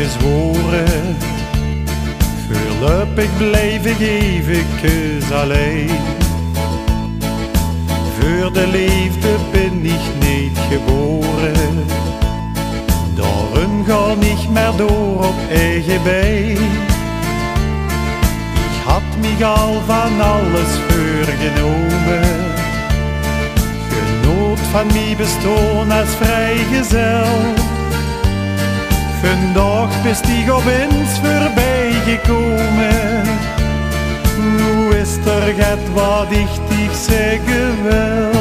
gezworen, voorlopig blijf ik eventjes alleen. Voor de liefde ben ik niet geboren, daarom ga ik meer door op eigen been. Ik had mij al van alles voorgenomen, genoot van mij bestaan als vrijgezel. Vandaag bist ik opeens voorbij gekomen, nu is er het wat ik dich zeggen wil.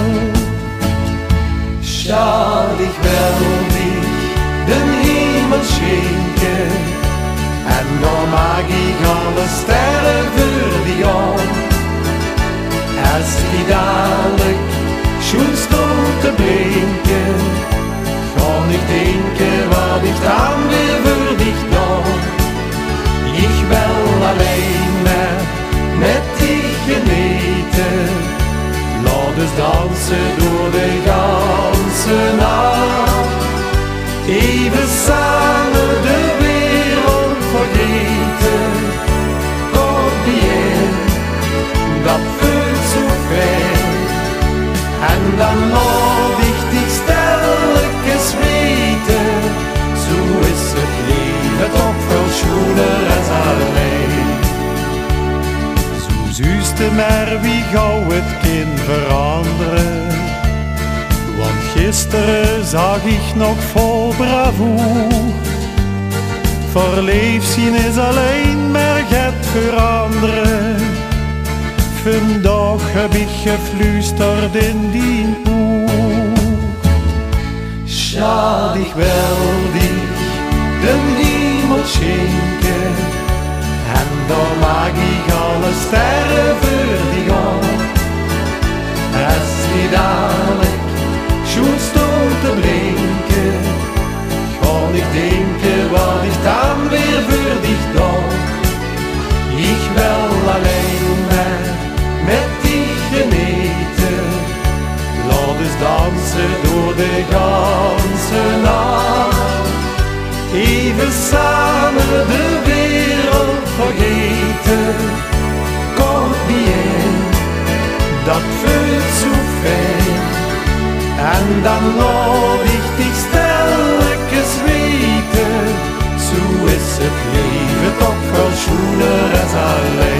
Schad, ich will dich den Himmel schenken, en dan mag ik alle sterren voor dich an. Als die dadelijk schon stond te blinken, kan ik denken wat ik dan weer voor dich dan. Ik wil alleen maar met dich genieten, laat ons dansen door de ganze nacht. Even samen de wereld vergeten, kom bien, dat voelt zo fijn. En dan laat ik dich stilletjes weten, zo is het leven toch veel schoner als alleen. Zo zuiste maar wie gauw het kind veranderen, want gisteren zag ik nog vol bravoer. Verliefd zien is alleen maar het veranderen. Vandaag heb ik gefluisterd in die oor. Schad, ich will dich den Himmel schenken, en dan mag ik alle sterren voor dich an. Als die dadelijk schon stond te blinken, kan ik denken wat ik dan weer voor dich dan. Ik wil alleen maar met dich genieten, laat ons dansen door de ganze nacht. Even samen de wereld vergeten, kom bien, dat voelt zo fijn. En dan laat ik dich stilletjes weten, zo is het leven toch veel schoner als alleen.